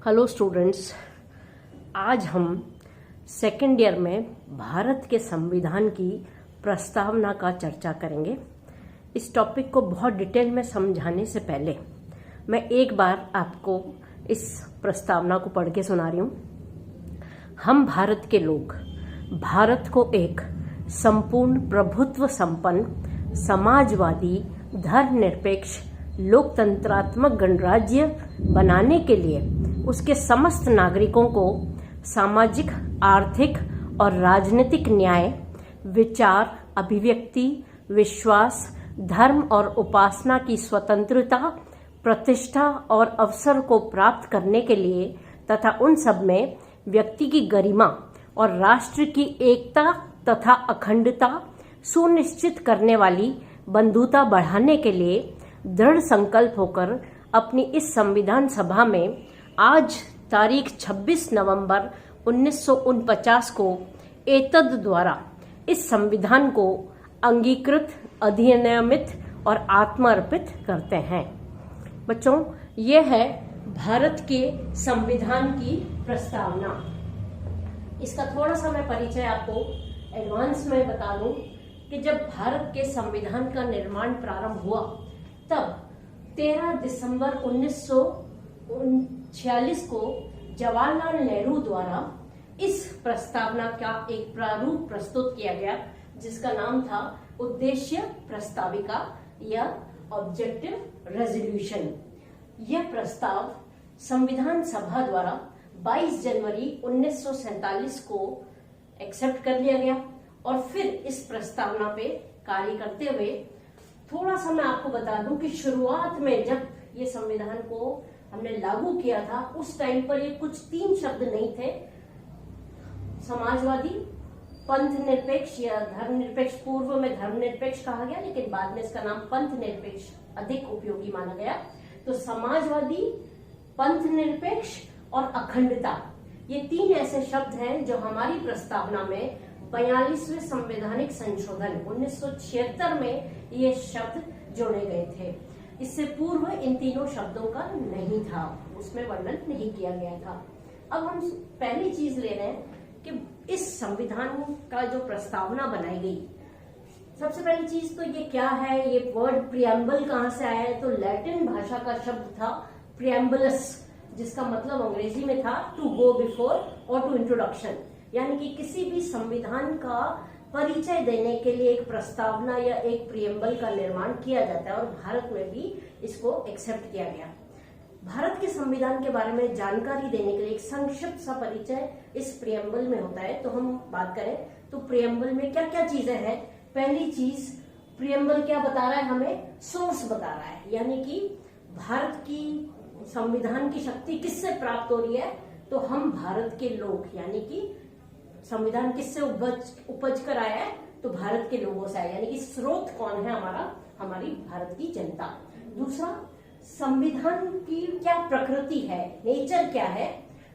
Hello students, आज हम second year में भारत के संविधान की प्रस्तावना का चर्चा करेंगे। इस टॉपिक को बहुत डिटेल में समझाने से पहले मैं एक बार आपको इस प्रस्तावना को पढ़ के सुना रही हूँ। हम भारत के लोग भारत को एक संपूर्ण प्रभुत्व संपन्न समाजवादी धर्मनिरपेक्ष लोकतंत्रात्मक गणराज्य बनाने के लिए उसके समस्त नागरिकों को सामाजिक, आर्थिक और राजनीतिक न्याय, विचार, अभिव्यक्ति, विश्वास, धर्म और उपासना की स्वतंत्रता, प्रतिष्ठा और अवसर को प्राप्त करने के लिए तथा उन सब में व्यक्ति की गरिमा और राष्ट्र की एकता तथा अखंडता सुनिश्चित करने वाली बंधुता बढ़ाने के लिए दृढ़ संकल्प होकर अपनी इस संविधान सभा में आज तारीख 26 नवंबर 1949 को एतद द्वारा इस संविधान को अंगीकृत, अधिनियमित और आत्मार्पित करते हैं। बच्चों, यह है भारत के संविधान की प्रस्तावना। इसका थोड़ा सा मैं परिचय आपको एडवांस में बता दूं कि जब भारत के संविधान का निर्माण प्रारंभ हुआ तब 13 दिसंबर 1946 को जवाहरलाल नेहरू द्वारा इस प्रस्तावना का एक प्रारूप प्रस्तुत किया गया, जिसका नाम था उद्देश्य प्रस्ताविका या ऑब्जेक्टिव रेजोल्यूशन। यह प्रस्ताव संविधान सभा द्वारा 22 जनवरी 1947 को एक्सेप्ट कर लिया गया और फिर इस प्रस्तावना पे कार्य करते हुए थोड़ा सा मैं आपको बता दूं कि शुरुआत में जब ये संविधान को हमने लागू किया था उस टाइम पर ये कुछ 3 शब्द नहीं थे। समाजवादी, पंथ निरपेक्ष या धर्मनिरपेक्ष, पूर्व में धर्मनिरपेक्ष कहा गया लेकिन बाद में इसका नाम पंथ निरपेक्ष अधिक उपयोगी माना गया। तो समाजवादी, पंथ निरपेक्ष और अखंडता, ये 3 ऐसे शब्द हैं जो हमारी प्रस्तावना में 42वें संवैधानिक संशोधन 1976 में ये शब्द जोड़े गए थे। इससे पूर्व इन तीनों शब्दों का नहीं था, उसमें वर्णन नहीं किया गया था। अब हम पहली चीज ले रहे हैं कि इस संविधान का जो प्रस्तावना बनाई गई, सबसे पहली चीज तो ये क्या है, ये वर्ड प्रियम्बल कहाँ से आया है? तो लैटिन भाषा का शब्द था प्रियम्बलस, जिसका मतलब अंग्रेजी में था टू गो बिफोर और टू इंट्रोडक्शन, यानी कि किसी भी संविधान का परिचय देने के लिए एक प्रस्तावना या एक प्रियम्बल का निर्माण किया जाता है और भारत में भी इसको एक्सेप्ट किया गया। भारत के संविधान के बारे में जानकारी देने के लिए एक संक्षिप्त सा परिचय इस प्रियम्बल में होता है। तो हम बात करें तो प्रियम्बल में क्या क्या चीजें हैं। पहली चीज, प्रियम्बल क्या बता रहा है हमें? सोर्स बता रहा है, यानी कि भारत की संविधान की शक्ति किससे प्राप्त हो रही है? तो हम भारत के लोग, यानी कि संविधान किससे उपज कर आया है? तो भारत के लोगों से आया, यानी कि स्रोत कौन है? हमारी भारत की जनता। दूसरा, संविधान की क्या प्रकृति है, नेचर क्या है?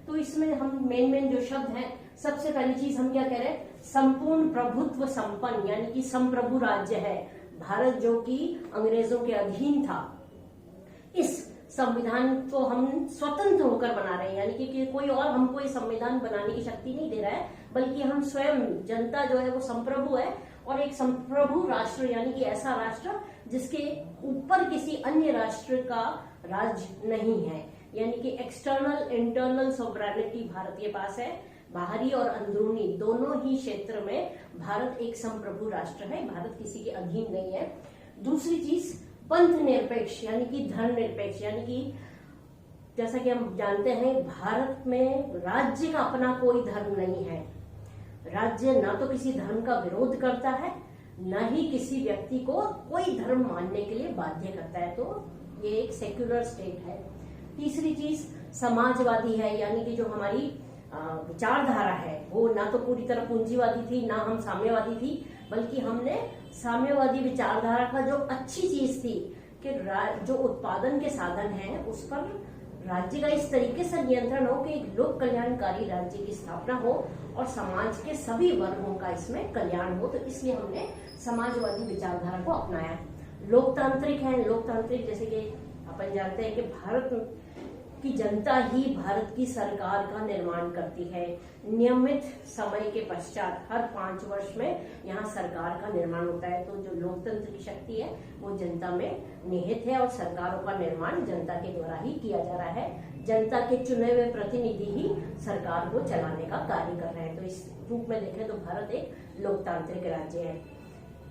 तो इसमें हम मेन जो शब्द हैं, सबसे पहली चीज हम क्या कह रहे हैं? संपूर्ण प्रभुत्व संपन्न, यानी कि संप्रभु राज्य है भारत, जो कि अंग्रेजों के अधीन था। इस संविधान को हम स्वतंत्र होकर बना रहे हैं, यानी कि कोई और हमको ये संविधान बनाने की शक्ति नहीं दे रहा है, बल्कि हम स्वयं, जनता जो है वो संप्रभु है और एक संप्रभु राष्ट्र, यानी कि ऐसा राष्ट्र जिसके ऊपर किसी अन्य राष्ट्र का राज नहीं है, यानी कि एक्सटर्नल इंटरनल सॉवरेनिटी भारत के पास है। बाहरी और अंदरूनी दोनों ही क्षेत्र में भारत एक संप्रभु राष्ट्र है, भारत किसी के अधीन नहीं है। दूसरी चीज, पंथ निरपेक्ष, यानी कि धर्मनिरपेक्ष, यानी कि जैसा कि हम जानते हैं भारत में राज्य का अपना कोई धर्म नहीं है। राज्य ना तो किसी धर्म का विरोध करता है, न ही किसी व्यक्ति को कोई धर्म मानने के लिए बाध्य करता है, तो ये एक सेक्युलर स्टेट है। तीसरी चीज समाजवादी है, यानी कि जो हमारी विचारधारा है वो ना तो पूरी तरह पूंजीवादी थी, ना हम साम्यवादी थी, बल्कि हमने साम्यवादी विचारधारा का जो अच्छी चीज थी कि जो उत्पादन के साधन हैं उस पर राज्य का इस तरीके से नियंत्रण हो कि एक लोक कल्याणकारी राज्य की स्थापना हो और समाज के सभी वर्गों का इसमें कल्याण हो। तो इसलिए हमने समाजवादी विचारधारा को अपनाया। लोकतांत्रिक है, लोकतांत्रिक जैसे कि अपन जानते हैं कि भारत कि जनता ही भारत की सरकार का निर्माण करती है। नियमित समय के पश्चात हर 5 वर्ष में यहाँ सरकार का निर्माण होता है। तो जो लोकतंत्र की शक्ति है वो जनता में निहित है और सरकारों का निर्माण जनता के द्वारा ही किया जा रहा है। जनता के चुने हुए प्रतिनिधि ही सरकार को चलाने का कार्य कर रहे हैं। तो इस रूप में देखें तो भारत एक लोकतांत्रिक राज्य है।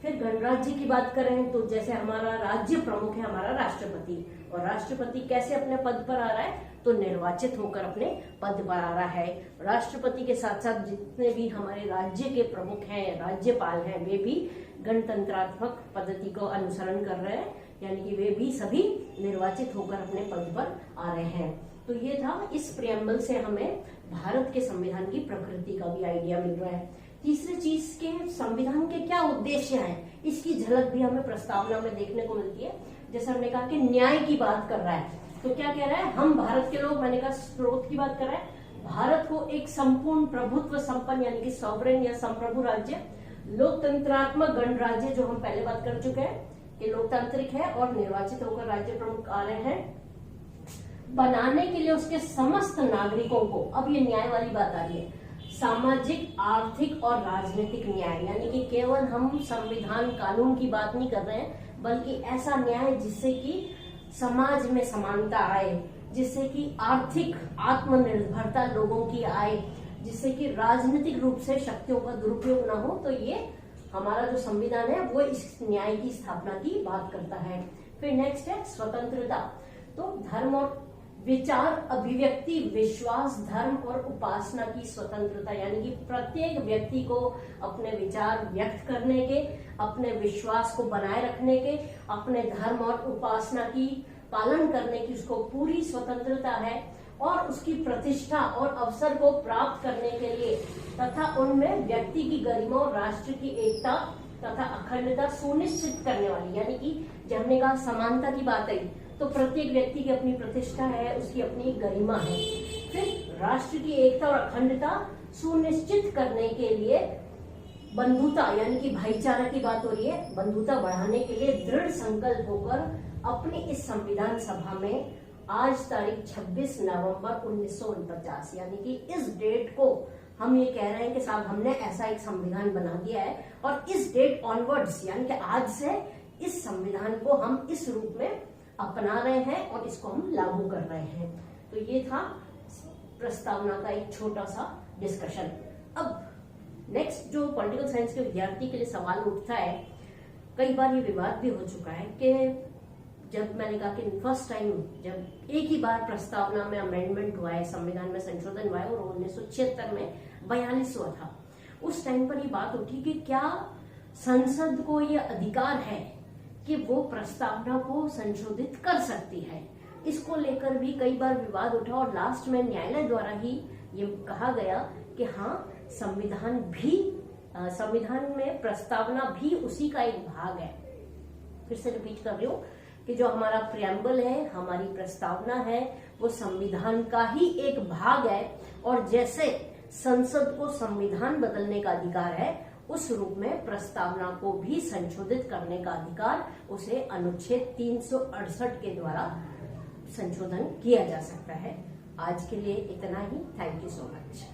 फिर गणराज्य की बात करें तो जैसे हमारा राज्य प्रमुख है हमारा राष्ट्रपति, और राष्ट्रपति कैसे अपने पद पर आ रहा है, तो निर्वाचित होकर अपने पद पर आ रहा है। राष्ट्रपति के साथ साथ जितने भी हमारे राज्य के प्रमुख हैं, राज्यपाल हैं, वे भी गणतंत्रात्मक पद्धति को अनुसरण कर रहे हैं, यानी कि वे भी सभी निर्वाचित होकर अपने पद पर आ रहे हैं। तो ये था, इस प्रियम्बल से हमें भारत के संविधान की प्रकृति का भी आइडिया मिल रहा है। तीसरी चीज के संविधान के क्या उद्देश्य हैं, इसकी झलक भी हमें प्रस्तावना में देखने को मिलती है। जैसे हमने कहा कि न्याय की बात कर रहा है, तो क्या कह रहा है, हम भारत के लोग, मैंने कहा स्रोत की बात कर रहा है, भारत को एक संपूर्ण प्रभुत्व संपन्न यानी कि सॉवरेन या संप्रभु राज्य, लोकतंत्रात्मक गणराज्य जो हम पहले बात कर चुके हैं कि लोकतांत्रिक है और निर्वाचित होकर राज्य प्रमुख आ रहे हैं, बनाने के लिए उसके समस्त नागरिकों को, अब ये न्याय वाली बात आ रही है, सामाजिक, आर्थिक और राजनीतिक न्याय, यानी कि केवल हम संविधान कानून की बात नहीं कर रहे हैं, बल्कि ऐसा न्याय जिससे कि समाज में समानता आए, जिससे कि आर्थिक आत्मनिर्भरता लोगों की आए, जिससे कि राजनीतिक रूप से शक्तियों का दुरुपयोग न हो। तो ये हमारा जो संविधान है वो इस न्याय की स्थापना की बात करता है। फिर नेक्स्ट है स्वतंत्रता। तो धर्म और विचार, अभिव्यक्ति, विश्वास, धर्म और उपासना की स्वतंत्रता, यानी कि प्रत्येक व्यक्ति को अपने विचार व्यक्त करने के, अपने विश्वास को बनाए रखने के, अपने धर्म और उपासना की पालन करने की उसको पूरी स्वतंत्रता है, और उसकी प्रतिष्ठा और अवसर को प्राप्त करने के लिए तथा उनमें व्यक्ति की गरिमा और राष्ट्र की एकता तथा अखंडता सुनिश्चित करने वाली, यानी कि जब हमने कहा समानता की बात आई, तो प्रत्येक व्यक्ति की अपनी प्रतिष्ठा है, उसकी अपनी गरिमा है। फिर राष्ट्र की एकता और अखंडता सुनिश्चित करने के लिए बंधुता, यानी कि भाईचारा की बात हो रही है, बंधुता बढ़ाने के लिए दृढ़ संकल्प होकर अपनी इस संविधान सभा में आज तारीख 26 नवंबर 1949, यानी कि इस डेट को हम ये कह रहे हैं कि साहब हमने ऐसा एक संविधान बना दिया है, और इस डेट ऑनवर्ड्स यानी कि आज से इस संविधान को हम इस रूप में अपना रहे हैं और इसको हम लागू कर रहे हैं। तो ये था प्रस्तावना का एक छोटा सा डिस्कशन। अब नेक्स्ट जो पॉलिटिकल साइंस के विद्यार्थी के लिए सवाल उठता है, कई बार ये विवाद भी हो चुका है कि जब मैंने कहा कि फर्स्ट टाइम जब एक ही बार प्रस्तावना में अमेंडमेंट हुआ है, संविधान में संशोधन हुआ है, और 1976 में 42 हुआ था, उस टाइम पर ये बात उठी कि क्या संसद को ये अधिकार है कि वो प्रस्तावना को संशोधित कर सकती है। इसको लेकर भी कई बार विवाद उठा, और लास्ट में न्यायालय द्वारा ही ये कहा गया कि हाँ, संविधान में प्रस्तावना भी उसी का एक भाग है। फिर से रिपीट कर रही हूँ कि जो हमारा प्रियम्बल है, हमारी प्रस्तावना है, वो संविधान का ही एक भाग है, और जैसे संसद को संविधान बदलने का अधिकार है, उस रूप में प्रस्तावना को भी संशोधित करने का अधिकार उसे अनुच्छेद 368 के द्वारा संशोधन किया जा सकता है। आज के लिए इतना ही। Thank you so much.